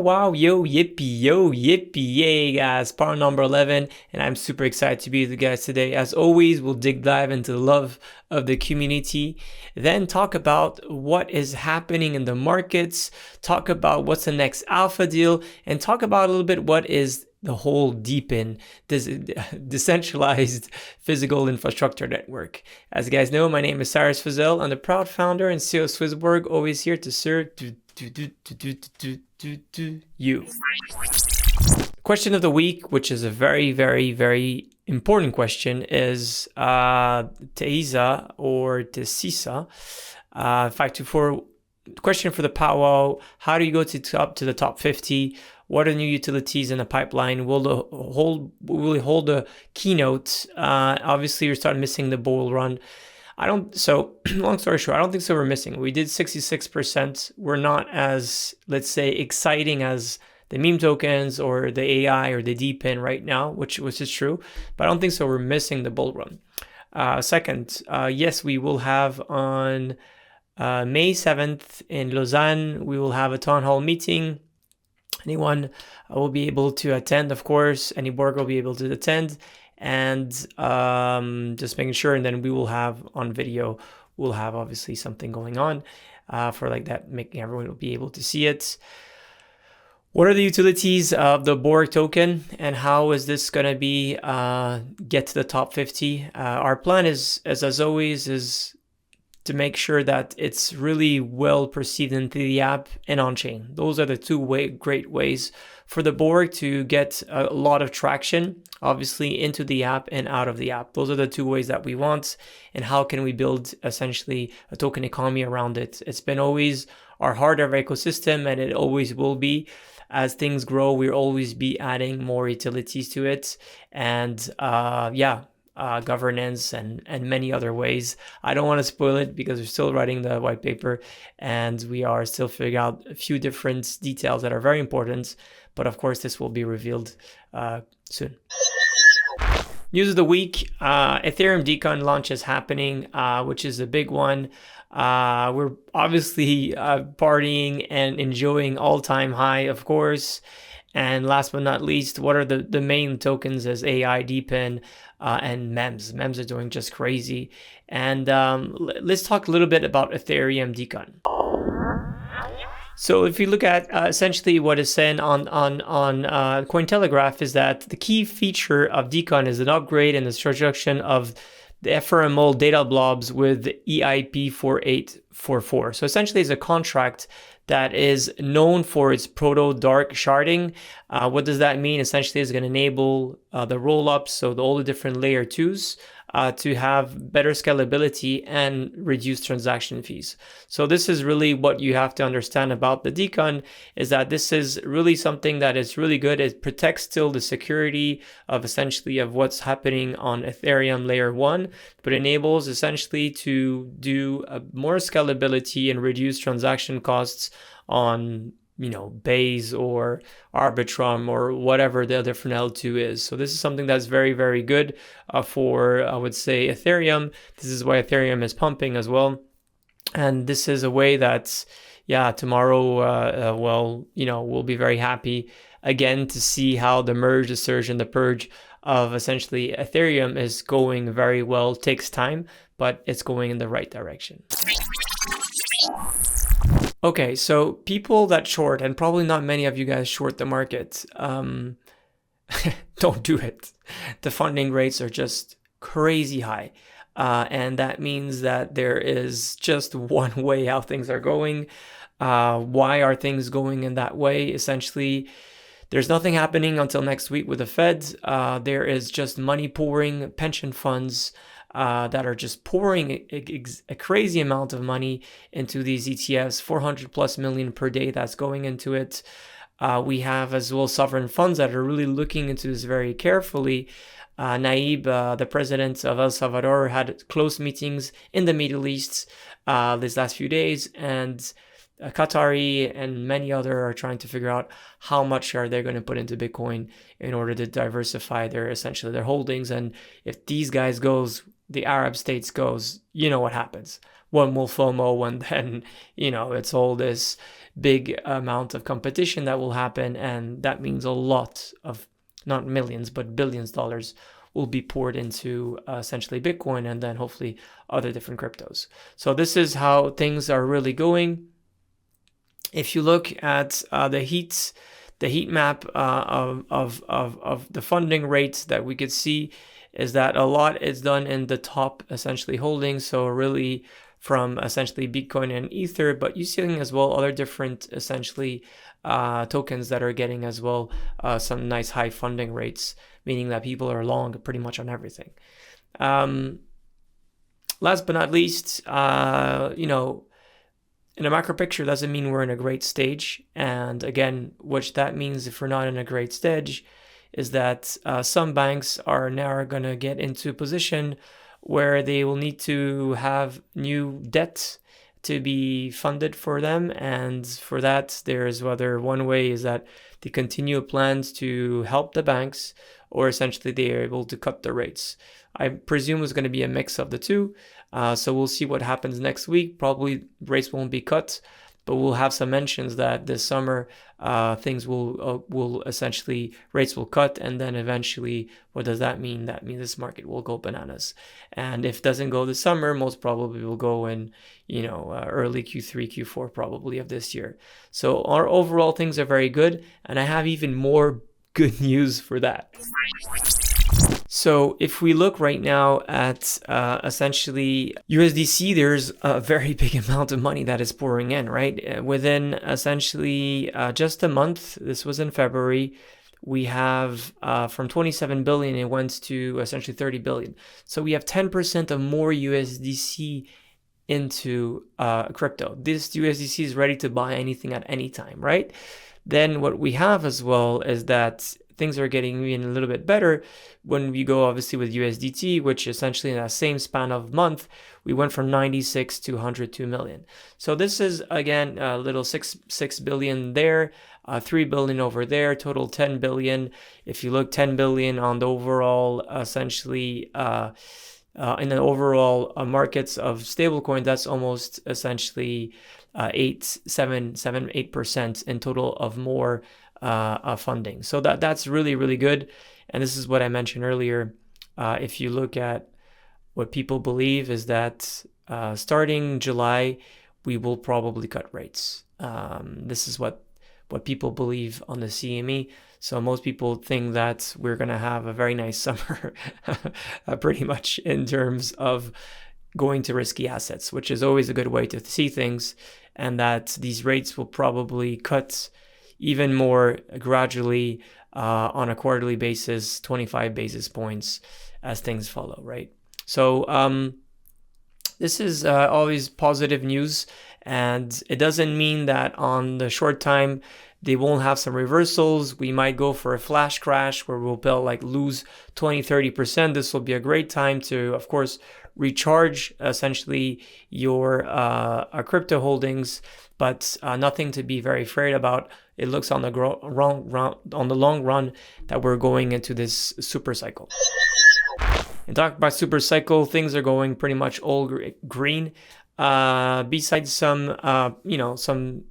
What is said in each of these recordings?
wow, yo, yippee, yay, guys. Part number 11, and I'm super excited to be with you guys today. As always, we'll dive into the love of the community, then talk about what is happening in the markets, talk about what's the next alpha deal, and talk about a little bit what is the whole Deepin, this decentralized physical infrastructure network. As you guys know, my name is Cyrus Fazel. I'm the proud founder and CEO of SwissBorg, always here to serve you. Question of the week, which is a very, very, very important question, is Teiza or Tesisa 524. Question for the Pow Wow: how do you go to the top 50? What are new utilities in the pipeline? Will we hold a keynote? Obviously, we're starting missing the bull run. So long story short, I don't think so. We're missing. We did 66%. We're not as, let's say, exciting as the meme tokens or the AI or the Deepin right now, which is true, but I don't think so. We're missing the bull run. Second, yes, we will have on May 7th in Lausanne, we will have a town hall meeting. Anyone will be able to attend, of course. Any Borg will be able to attend, and just making sure. And then we will have on video, we'll have obviously something going on for like that, making everyone will be able to see it. What are the utilities of the Borg token, and how is this going to be get to the top 50? Our plan is, as always, is to make sure that it's really well perceived into the app and on-chain. Those are the two great ways for the Borg to get a lot of traction, obviously into the app and out of the app. Those are the two ways that we want, and how can we build essentially a token economy around it. It's been always our heart of our ecosystem, and it always will be. As things grow, we'll always be adding more utilities to it, and governance and many other ways. I don't want to spoil it because we're still writing the white paper, and we are still figuring out a few different details that are very important. But of course, this will be revealed soon. News of the week: Ethereum Deon launch is happening, which is a big one. We're obviously partying and enjoying all-time high, of course. And last but not least, what are the main tokens as AI, Deepin, and MEMS. MEMS are doing just crazy. And let's talk a little bit about Ethereum Deon. So if you look at essentially what is said on Cointelegraph, is that the key feature of Deon is an upgrade and the introduction of the ephemeral data blobs with EIP 4844. So essentially it's a contract that is known for its proto-dark sharding. What does that mean? Essentially, it's going to enable the roll-ups, so all the different layer 2s, to have better scalability and reduce transaction fees. So this is really what you have to understand about the Deon, is that this is really something that is really good. It protects still the security of essentially of what's happening on Ethereum layer 1, but enables essentially to do more scalability and reduce transaction costs on Base or Arbitrum or whatever the different L2 is. So this is something that's very, very good for, I would say, Ethereum. This is why Ethereum is pumping as well. And this is a way that, tomorrow, we'll be very happy again to see how the merge, the surge, and the purge of essentially Ethereum is going very well. It takes time, but it's going in the right direction. Okay, so people that short, and probably not many of you guys short the market, don't do it. The funding rates are just crazy high. And that means that there is just one way how things are going. Why are things going in that way? Essentially, there's nothing happening until next week with the Fed. There is just money pouring, pension funds, that are just pouring a crazy amount of money into these ETFs, 400 plus million per day that's going into it. We have as well sovereign funds that are really looking into this very carefully. Naib, the president of El Salvador, had close meetings in the Middle East these last few days, and Qatari and many other are trying to figure out how much are they going to put into Bitcoin in order to diversify their holdings. And if these guys goes, the Arab states goes, you know what happens. one will FOMO, and then, it's all this big amount of competition that will happen. And that means a lot of, not millions, but billions of dollars will be poured into essentially Bitcoin and then hopefully other different cryptos. So this is how things are really going. If you look at the heat map of the funding rates that we could see, is that a lot is done in the top essentially holdings. So really from essentially Bitcoin and Ether, but you're seeing as well other different essentially tokens that are getting as well some nice high funding rates, meaning that people are long pretty much on everything. Last but not least, in a macro picture doesn't mean we're in a great stage. And again, which that means if we're not in a great stage is that some banks are now going to get into a position where they will need to have new debt to be funded for them. And for that, there's whether one way is that they continue plans to help the banks, or essentially they are able to cut the rates. I presume it's going to be a mix of the two. So we'll see what happens next week. Probably rates won't be cut, but we'll have some mentions that this summer things will essentially, rates will cut, and then eventually, what does that mean? That means this market will go bananas. And if it doesn't go this summer, most probably will go in early Q3, Q4 probably of this year. So our overall things are very good, and I have even more good news for that. So if we look right now at essentially USDC, there's a very big amount of money that is pouring in, right? Within essentially just a month, this was in February, we have from 27 billion, it went to essentially 30 billion. So we have 10% of more USDC into crypto. This USDC is ready to buy anything at any time, right? Then what we have as well is that things are getting even a little bit better when we go obviously with USDT, which essentially in that same span of month, we went from 96 to 102 million. So this is again a little 6 billion there, 3 billion over there, total 10 billion. If you look 10 billion on the overall essentially in the overall markets of stablecoin, that's almost essentially 8% in total of more funding. So that's really, really good. And this is what I mentioned earlier. If you look at what people believe is that starting July, we will probably cut rates. This is what people believe on the CME. So most people think that we're going to have a very nice summer, pretty much in terms of going to risky assets, which is always a good way to see things, and that these rates will probably cut even more gradually on a quarterly basis, 25 basis points as things follow, right? So this is always positive news, and it doesn't mean that on the short time they won't have some reversals. We might go for a flash crash where we'll lose 20-30%. This will be a great time to, of course, recharge essentially your crypto holdings, but nothing to be very afraid about. It looks on the long run that we're going into this super cycle. And talk about super cycle, things are going pretty much all green. Besides some, some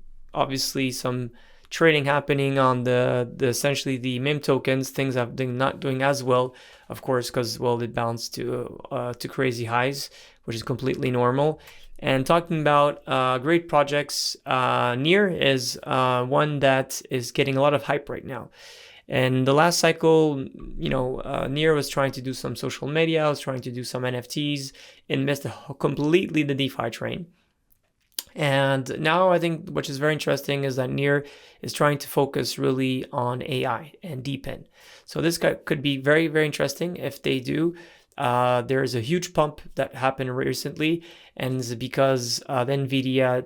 trading happening on the essentially the meme tokens, things have been not doing as well, of course, because it bounced to crazy highs, which is completely normal. And talking about great projects, Near is one that is getting a lot of hype right now. And the last cycle, Near was trying to do some social media, was trying to do some NFTs, and missed completely the DeFi train. And now I think which is very interesting is that Near is trying to focus really on AI and deepen. So this could be very, very interesting if they do. There is a huge pump that happened recently, and it's because the NVIDIA,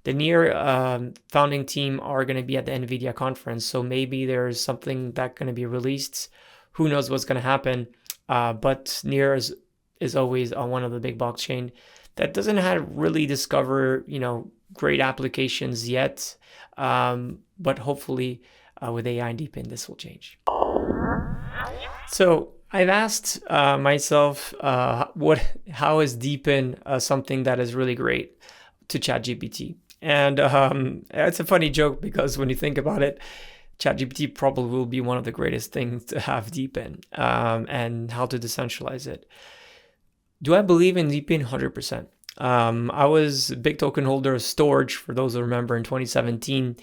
the Near founding team are going to be at the NVIDIA conference. So maybe there's something that's going to be released. Who knows what's going to happen? But Near is always on one of the big blockchain that doesn't have really discover, great applications yet. But hopefully with AI and Deepin, this will change. So I've asked myself, how is Deepin something that is really great to ChatGPT? And it's a funny joke because when you think about it, ChatGPT probably will be one of the greatest things to have Deepin, and how to decentralize it. Do I believe in Deepin? 100%. I was a big token holder of Storage, for those who remember, in 2017.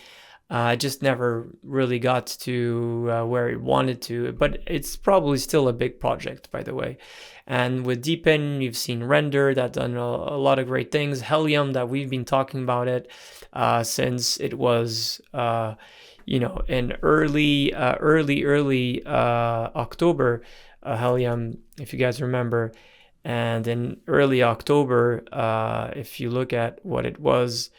I just never really got to where it wanted to, but it's probably still a big project, by the way. And with Deepin, you've seen Render that done a lot of great things. Helium, that we've been talking about it since it was, in early October. Helium, if you guys remember. And in early October, if you look at what it was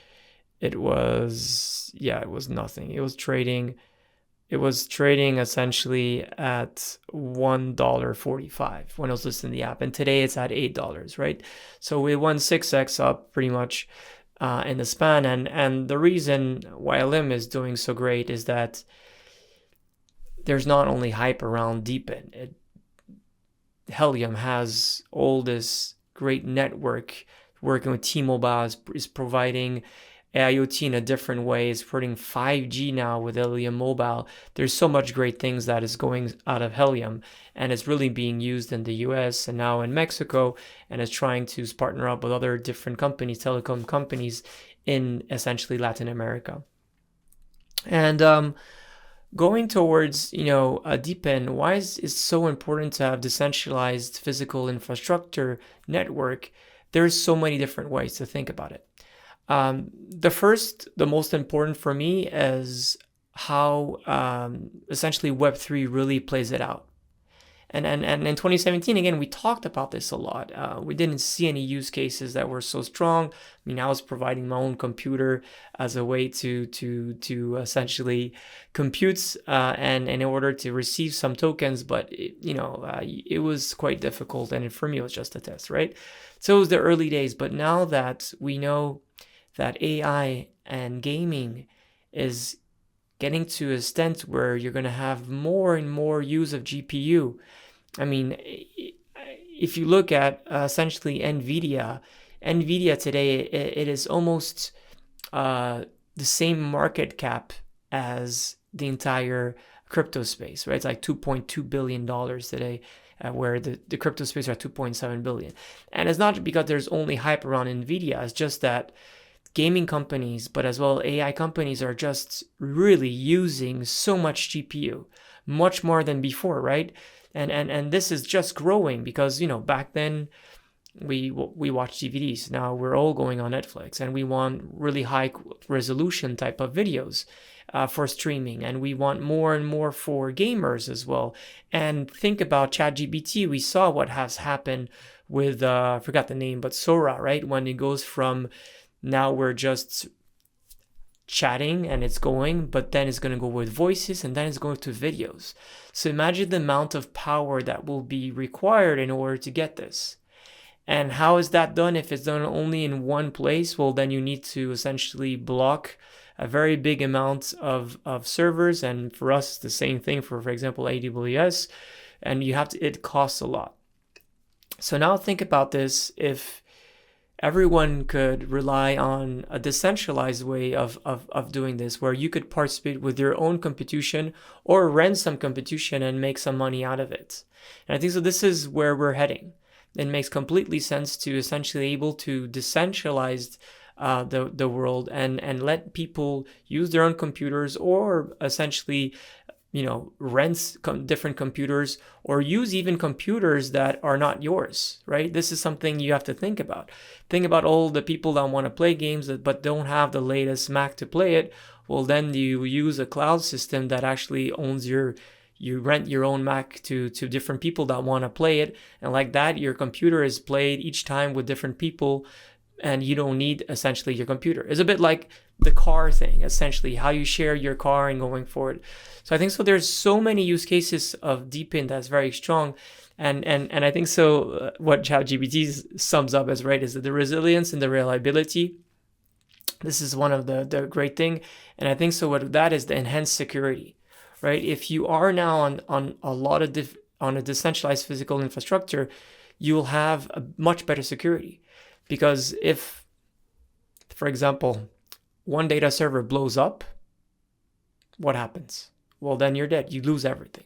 nothing. It was trading essentially at $1.45 when I was listening to the app, and today it's at $8, right? So we won 6x up pretty much in the span, and the reason why LM is doing so great is that there's not only hype around Deepin. Helium has all this great network working with T-Mobile, is providing IoT in a different way, is putting 5G now with Helium Mobile. There's so much great things that is going out of Helium, and it's really being used in the US and now in Mexico, and is trying to partner up with other different companies, telecom companies in essentially Latin America. And going towards, Deepin, why is it so important to have decentralized physical infrastructure network? There's so many different ways to think about it. The most important for me is how essentially Web3 really plays it out. And in 2017, again, we talked about this a lot. We didn't see any use cases that were so strong. I mean, I was providing my own computer as a way to essentially compute and in order to receive some tokens, but it was quite difficult, and for me, it was just a test, right? So it was the early days, but now that we know that AI and gaming is getting to a extent where you're going to have more and more use of GPU. I mean, if you look at essentially NVIDIA today, it is almost the same market cap as the entire crypto space, right? It's like $2.2 billion today, where the crypto space are at 2.7 billion. And it's not because there's only hype around NVIDIA, it's just that gaming companies, but as well AI companies, are just really using so much GPU, much more than before, right? And this is just growing because back then we watched DVDs. Now we're all going on Netflix, and we want really high resolution type of videos for streaming, and we want more and more for gamers as well. And think about ChatGPT. We saw what has happened with I forgot the name, but Sora, right? When it goes from now we're just chatting and it's going, but then it's going to go with voices, and then it's going to videos. So imagine the amount of power that will be required in order to get this. And how is that done? If it's done only in one place, well, then you need to essentially block a very big amount of servers. And for us, it's the same thing for example, AWS. And it costs a lot. So now think about this. If everyone could rely on a decentralized way of doing this, where you could participate with your own computation or rent some computation and make some money out of it. And I think so this is where we're heading. It makes completely sense to essentially able to decentralize the world and let people use their own computers, or essentially rent different computers, or use even computers that are not yours, right? This is something you have to think about. Think about all the people that want to play games but don't have the latest Mac to play it. Well, then you use a cloud system that actually owns you rent your own Mac to different people that want to play it. And like that, your computer is played each time with different people, and you don't need essentially your computer. It's a bit like the car thing, essentially, how you share your car and going forward. So I think so there's so many use cases of Deepin that's very strong. And I think so what ChatGPT sums up as, right, is that the resilience and the reliability. This is one of the great thing. And I think so what that is the enhanced security, right? If you are now on a lot of on a decentralized physical infrastructure, you will have a much better security. Because if, for example, one data server blows up, what happens? Well, then you're dead. You lose everything.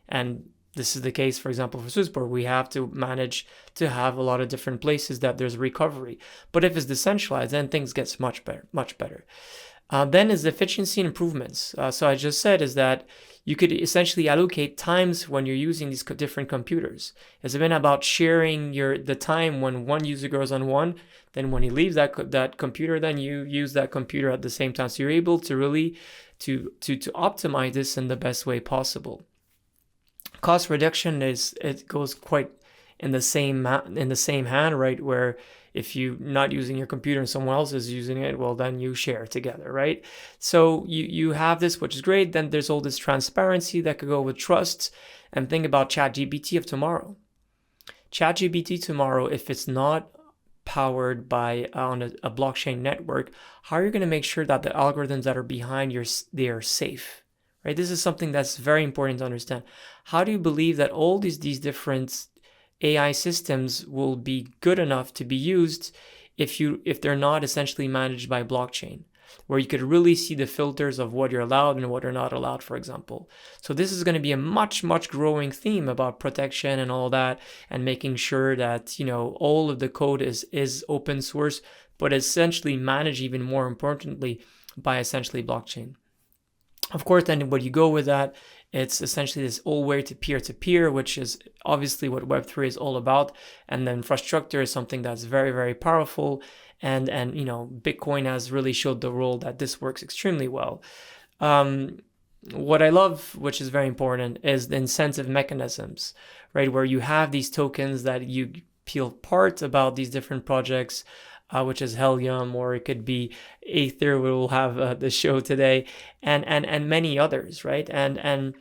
And this is the case, for example, for SwissBorg. We have to manage to have a lot of different places that there's recovery. But if it's decentralized, then things get much better, much better. Then is efficiency improvements. So I just said is that you could essentially allocate times when you're using these different computers. It's been about sharing the time when one user goes on one, then when he leaves that computer, then you use that computer at the same time. So you're able to really to optimize this in the best way possible. Cost reduction it goes quite in the same hand, right? Where if you're not using your computer and someone else is using it, well, then you share together, right? So you have this, which is great. Then there's all this transparency that could go with trust. And think about ChatGPT of tomorrow. ChatGPT tomorrow, if it's not powered by on a blockchain network, how are you going to make sure that the algorithms that are behind they are safe? Right? This is something that's very important to understand. How do you believe that all these different AI systems will be good enough to be used if they're not essentially managed by blockchain, where you could really see the filters of what you're allowed and what you're not allowed, for example? So this is going to be a much growing theme about protection and all that, and making sure that all of the code is open source, but essentially managed even more importantly by essentially blockchain. Of course, then what you go with that, it's essentially this all way to peer-to-peer, which is obviously what Web3 is all about. And the infrastructure is something that's very powerful. And Bitcoin has really showed the role that this works extremely well. What I love, which is very important, is the incentive mechanisms, right? Where you have these tokens that you feel part about these different projects, which is Helium, or it could be Aethir. We will have the show today, and many others, right? And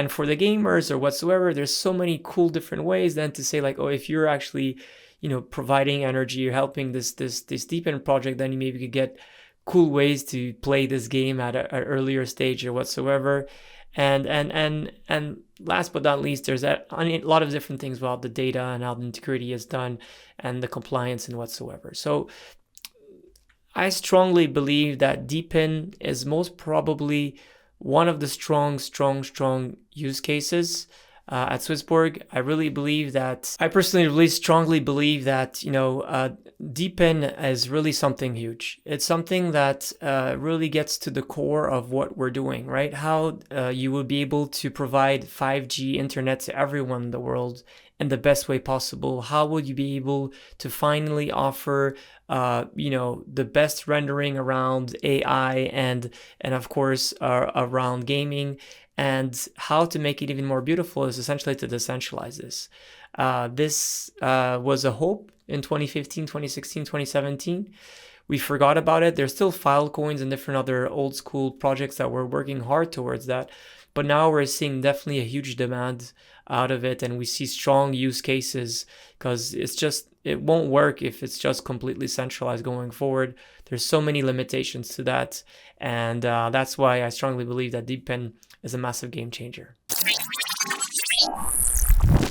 for the gamers or whatsoever, there's so many cool different ways then to say like, oh, if you're actually, providing energy, you're helping this Deepin project, then you maybe could get cool ways to play this game at an earlier stage or whatsoever. And last but not least, there's a lot of different things about the data and how the integrity is done and the compliance and whatsoever. So I strongly believe that Deepin is most probably one of the strong use cases at SwissBorg. I personally really strongly believe that, Deepin is really something huge. It's something that really gets to the core of what we're doing, right? How you will be able to provide 5G internet to everyone in the world in the best way possible. How will you be able to finally offer, the best rendering around AI and of course around gaming? And how to make it even more beautiful is essentially to decentralize this. This was a hope in 2015, 2016, 2017. We forgot about it. There's still Filecoins and different other old school projects that were working hard towards that. But now we're seeing definitely a huge demand out of it. And we see strong use cases because it won't work if it's just completely centralized going forward. There's so many limitations to that. And that's why I strongly believe that Deepin is a massive game changer.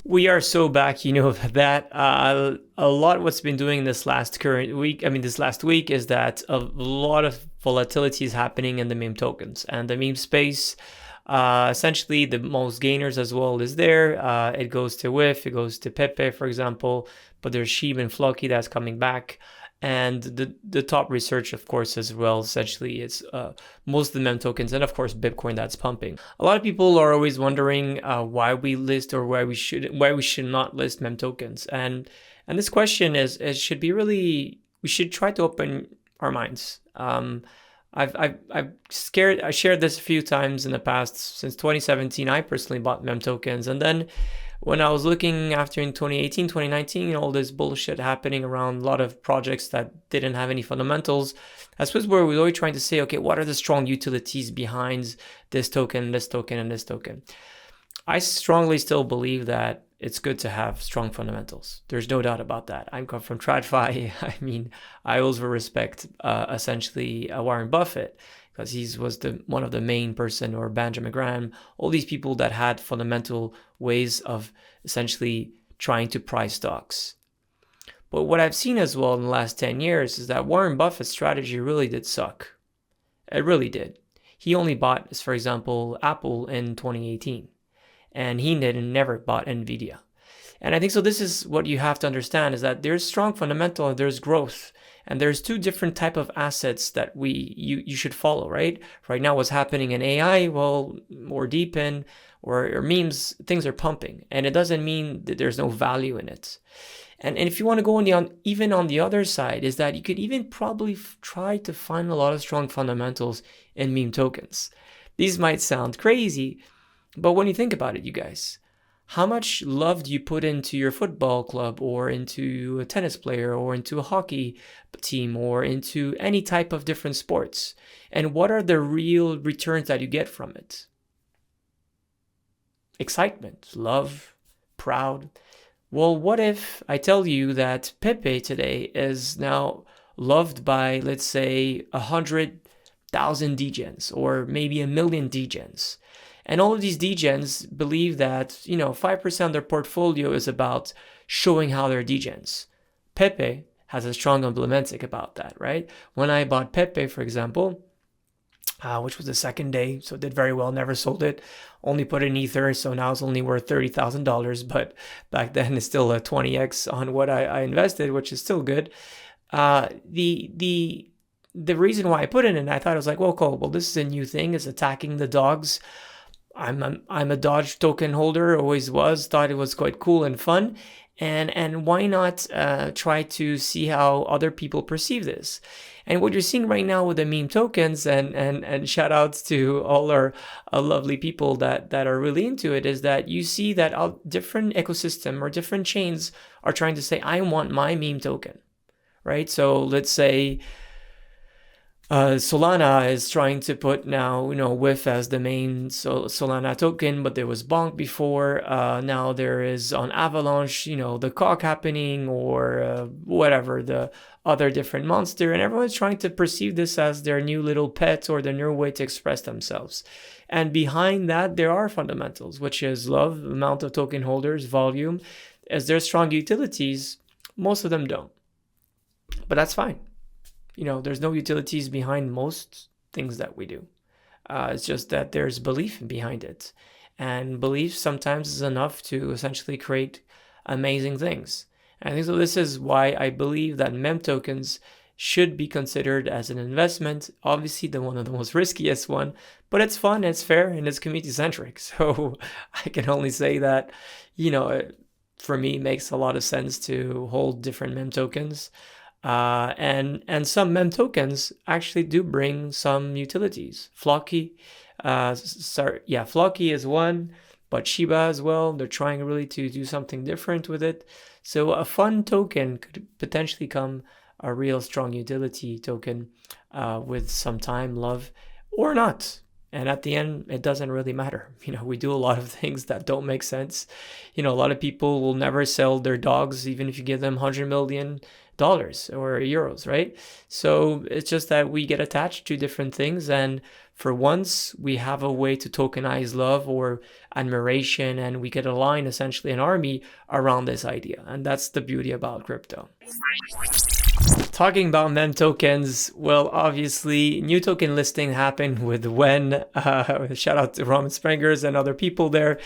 We are so back, that a lot what's been doing this last week is that a lot of volatility is happening in the meme tokens and the meme space. Essentially, the most gainers as well is there. It goes to WIF, it goes to Pepe, for example, but there's Sheeb and Flocky that's coming back. And the top research, of course, as well, essentially, is most of the meme tokens and, of course, Bitcoin that's pumping. A lot of people are always wondering why we list or why we should not list meme tokens. And this question we should try to open our minds. I shared this a few times in the past. Since 2017, I personally bought meme tokens, and then when I was looking after in 2018, 2019, all this bullshit happening around a lot of projects that didn't have any fundamentals, at SwissBorg, we were always trying to say, okay, what are the strong utilities behind this token, this token, and this token? I strongly still believe that it's good to have strong fundamentals. There's no doubt about that. I come from TradFi. I always respect essentially Warren Buffett, because he was one of the main person, or Benjamin Graham, all these people that had fundamental ways of essentially trying to price stocks. But what I've seen as well in the last 10 years is that Warren Buffett's strategy really did suck. It really did. He only bought, for example, Apple in 2018, and he never bought Nvidia. And I think so this is what you have to understand, is that there's strong fundamental and there's growth. And there's two different type of assets that you should follow, right? Right now, what's happening in AI, well, or deep in, or memes, things are pumping. And it doesn't mean that there's no value in it. And if you want to go even on the other side, is that you could even probably try to find a lot of strong fundamentals in meme tokens. These might sound crazy, but when you think about it, you guys, how much love do you put into your football club, or into a tennis player, or into a hockey team, or into any type of different sports? And what are the real returns that you get from it? Excitement, love, proud. Well, what if I tell you that Pepe today is now loved by, let's say, 100,000 degens, or maybe 1 million degens? And all of these degens believe that, 5% of their portfolio is about showing how they're degens. Pepe has a strong emblematic about that, right? When I bought Pepe, for example, which was the second day, so it did very well, never sold it, only put it in Ether, so now it's only worth $30,000, but back then it's still a 20x on what I invested, which is still good. The reason why I put it in, I thought it was like, well, cool, well, this is a new thing, it's attacking the dogs. I'm a Dodge token holder, always was, thought it was quite cool and fun. And why not try to see how other people perceive this? And what you're seeing right now with the meme tokens, and shout outs to all our lovely people that are really into it, is that you see that different ecosystem or different chains are trying to say, I want my meme token, right? So let's say Solana is trying to put now, WIF as the main Solana token, but there was Bonk before. Now there is on Avalanche, the cock happening, or whatever, the other different monster, and everyone's trying to perceive this as their new little pet or their new way to express themselves. And behind that, there are fundamentals, which is love, amount of token holders, volume. As there's strong utilities, most of them don't. But that's fine. There's no utilities behind most things that we do. It's just that there's belief behind it. And belief sometimes is enough to essentially create amazing things. And I think so this is why I believe that meme tokens should be considered as an investment. Obviously, one of the most riskiest one, but it's fun, it's fair, and it's community-centric. So I can only say that, for me, it makes a lot of sense to hold different meme tokens. And some meme tokens actually do bring some utilities. Flocky, Flocky is one, but Shiba as well. They're trying really to do something different with it. So a fun token could potentially come a real strong utility token with some time, love, or not. And at the end, it doesn't really matter. We do a lot of things that don't make sense. A lot of people will never sell their dogs, even if you give them $100 million or euros, right? So it's just that we get attached to different things, and for once we have a way to tokenize love or admiration, and we could align essentially an army around this idea. And that's the beauty about crypto. Talking about meme tokens, well, obviously new token listing happened with when, shout out to Roman Sprengers and other people there,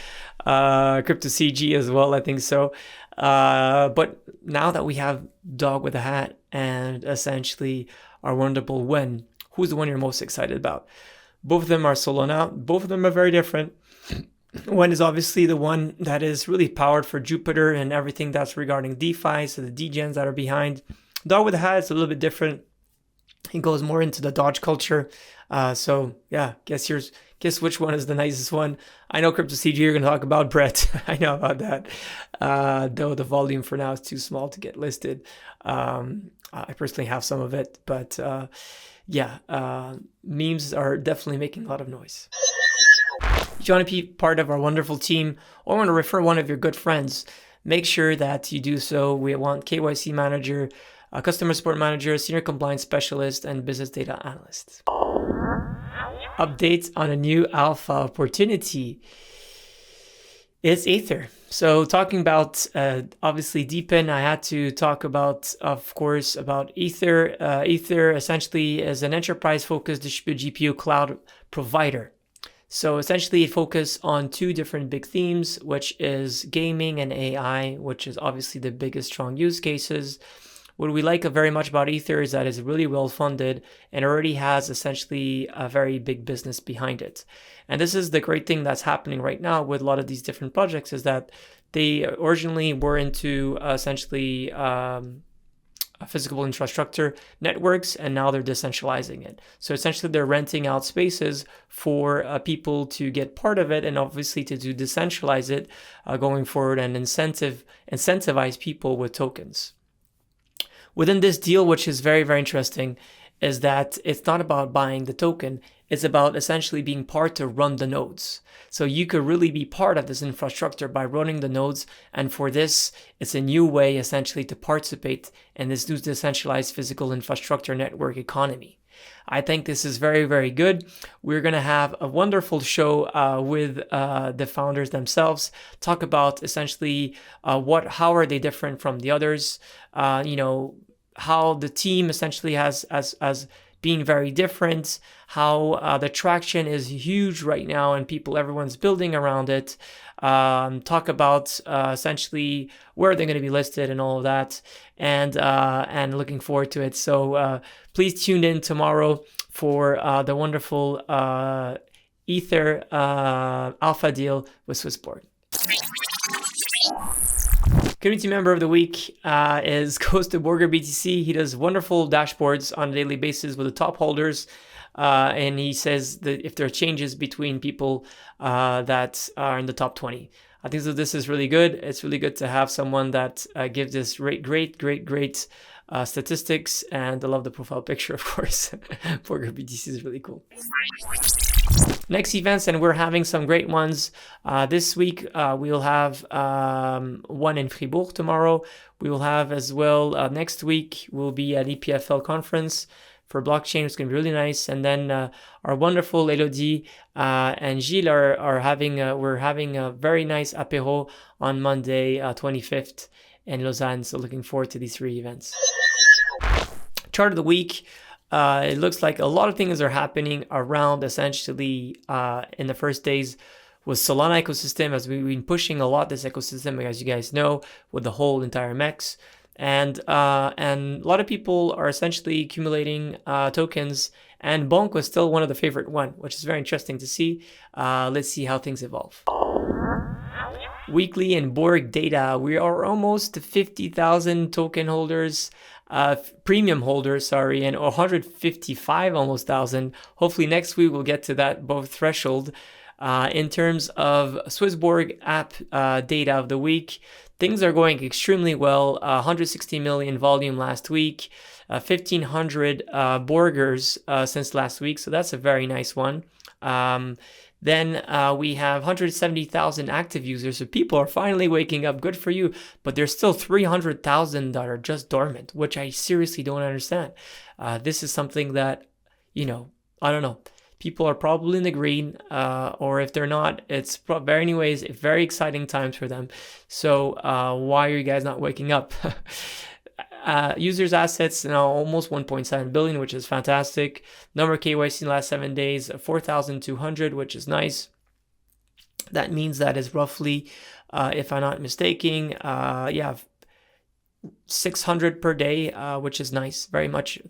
Crypto CG as well, I think so. But now that we have Dog with a Hat and essentially our wonderful Wen, who's the one you're most excited about? Both of them are Solana. Both of them are very different. Wen is obviously the one that is really powered for Jupiter and everything that's regarding DeFi, so the degens that are behind. Dog with a Hat is a little bit different. He goes more into the Dodge culture. So yeah, guess which one is the nicest one. I know Crypto CG you're going to talk about, Brett. I know about that. Though the volume for now is too small to get listed. I personally have some of it, but memes are definitely making a lot of noise. If you want to be part of our wonderful team or want to refer one of your good friends, make sure that you do so. We want KYC manager, customer support manager, senior compliance specialist, and business data analyst. update on a new alpha opportunity. It's Aethir. So talking about obviously Deepin, I had to talk about, of course, about Aethir. Aethir essentially is an enterprise-focused distributed GPU cloud provider. So essentially it focuses on two different big themes, which is gaming and AI, which is obviously the biggest strong use cases. What we like very much about Aethir is that it's really well funded and already has essentially a very big business behind it. And this is the great thing that's happening right now with a lot of these different projects, is that they originally were into essentially physical infrastructure networks, and now they're decentralizing it. So essentially they're renting out spaces for people to get part of it, and obviously to decentralize it going forward and incentivize people with tokens. Within this deal, which is very, very interesting, is that it's not about buying the token. It's about essentially being part to run the nodes. So you could really be part of this infrastructure by running the nodes. And for this, it's a new way essentially to participate in this new decentralized physical infrastructure network economy. I think this is very, very good. We're going to have a wonderful show with the founders themselves, talk about essentially how are they different from the others, how the team essentially has being very different, how the traction is huge right now and everyone's building around it. Talk about essentially where they're going to be listed and all of that, and looking forward to it. So please tune in tomorrow for the wonderful Aethir alpha deal with SwissBorg. Community member of the week is goes to Borger BTC. He does wonderful dashboards on a daily basis with the top holders. And he says that if there are changes between people that are in the top 20. I think that this is really good. It's really good to have someone that gives this great statistics, and I love the profile picture, of course. Borger BTC is really cool. Next events, and we're having some great ones. This week, we'll have one in Fribourg tomorrow. We will have as well, next week, we'll be at EPFL conference for blockchain. It's going to be really nice. And then our wonderful Elodie and Gilles are having, we're having a very nice apéro on Monday, 25th in Lausanne. So looking forward to these three events. Chart of the week. It looks like a lot of things are happening around essentially in the first days with Solana ecosystem, as we've been pushing a lot this ecosystem, as you guys know, with the whole entire MEX. And a lot of people are essentially accumulating tokens, and Bonk was still one of the favorite one, which is very interesting to see. Let's see how things evolve. Weekly and Borg data, we are almost 50,000 token holders, premium holders, sorry, and 155 almost thousand. Hopefully next week we'll get to that both threshold. In terms of SwissBorg App data of the week, things are going extremely well. 160 million volume last week, 1,500 Borgers since last week, so that's a very nice one. Then we have 170,000 active users, so people are finally waking up. Good for you, but there's still 300,000 that are just dormant, which I seriously don't understand. This is something that, I don't know. People are probably in the green, or if they're not, it's anyways, very exciting times for them. So why are you guys not waking up? Users assets now almost 1.7 billion, which is fantastic. Number of KYC in the last 7 days, 4,200, which is nice. That means that is roughly, if I'm not mistaken, 600 per day, which is nice. Very much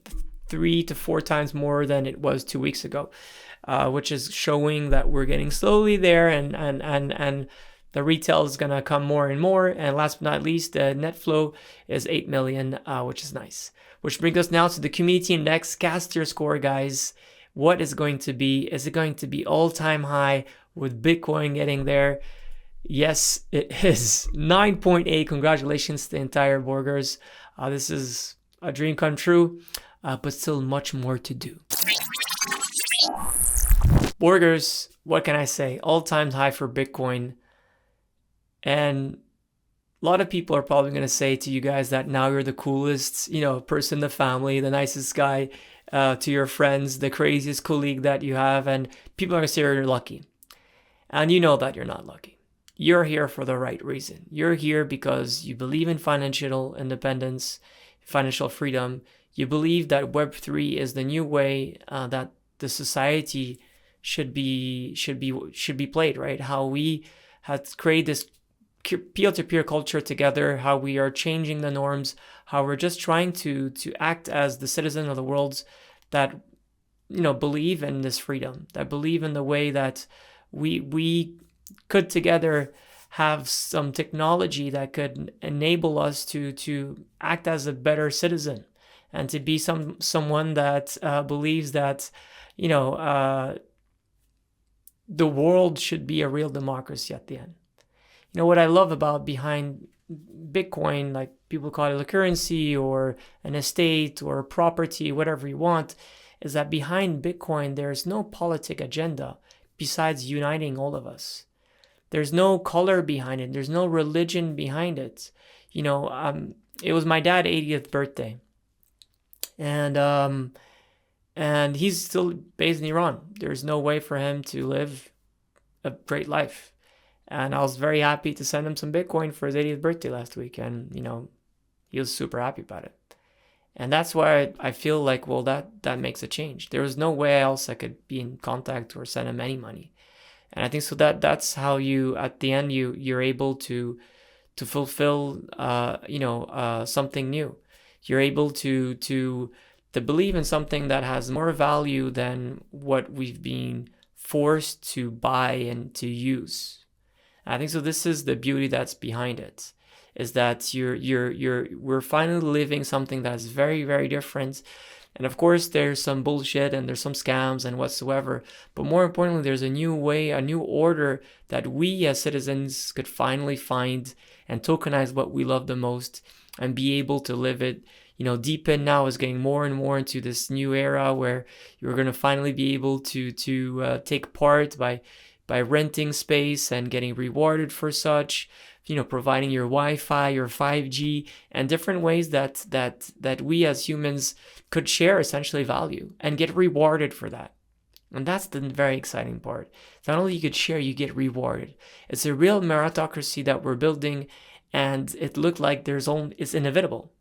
3 to 4 times more than it was 2 weeks ago, which is showing that we're getting slowly there, and the retail is going to come more and more. And last but not least, the net flow is 8 million, which is nice. Which brings us now to the community index caster score, guys. What is going to be? Is it going to be all-time high with Bitcoin getting there? Yes, it is. 9.8. Congratulations to the entire Borgers. This is a dream come true, but still much more to do. Borgers, what can I say? All-time high for Bitcoin. And A lot of people are probably going to say to you guys that now you're the coolest, person in the family, the nicest guy to your friends, the craziest colleague that you have, and people are going to say you're lucky. And you know that you're not lucky. You're here for the right reason. You're here because you believe in financial independence, financial freedom. You believe that Web3 is the new way that the society should be played, right? How we have created this peer-to-peer culture together, how we are changing the norms, how we're just trying to act as the citizen of the world that believe in this freedom, that believe in the way that we could together have some technology that could enable us to act as a better citizen and to be someone that believes that the world should be a real democracy at the end. What I love about behind Bitcoin, like people call it a currency or an estate or property, whatever you want, is that behind Bitcoin, there's no politic agenda besides uniting all of us. There's no color behind it. There's no religion behind it. It was my dad's 80th birthday. And he's still based in Iran. There's no way for him to live a great life. And I was very happy to send him some Bitcoin for his 80th birthday last week. And, he was super happy about it. And that's why I feel like, well, that makes a change. There was no way else I could be in contact or send him any money. And I think so that's how you, at the end, you're able to fulfill, something new. You're able to believe in something that has more value than what we've been forced to buy and to use. I think so. This is the beauty that's behind it, is that we're finally living something that's very, very different. And of course, there's some bullshit and there's some scams and whatsoever. But more importantly, there's a new way, a new order that we as citizens could finally find and tokenize what we love the most and be able to live it. Deepin now is getting more and more into this new era where you're going to finally be able to take part by renting space and getting rewarded for such, providing your Wi-Fi, your 5G, and different ways that we as humans could share essentially value and get rewarded for that. And that's the very exciting part. Not only you could share, you get rewarded. It's a real meritocracy that we're building, and it looked like it's inevitable,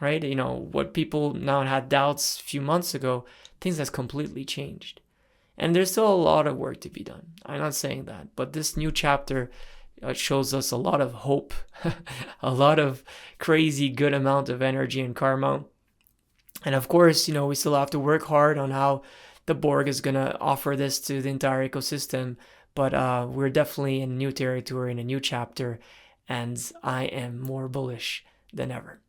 right? What people now had doubts a few months ago, things has completely changed. And there's still a lot of work to be done. I'm not saying that, but this new chapter shows us a lot of hope, a lot of crazy good amount of energy and karma. And of course, we still have to work hard on how the Borg is going to offer this to the entire ecosystem. But we're definitely in new territory, in a new chapter, and I am more bullish than ever.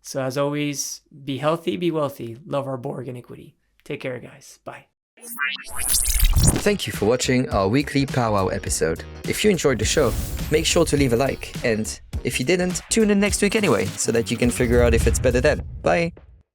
So as always, be healthy, be wealthy, love our Borg and equity. Take care, guys. Bye. Thank you for watching our weekly Pow Wow episode. If you enjoyed the show, make sure to leave a like. And if you didn't, tune in next week anyway, so that you can figure out if it's better then. Bye!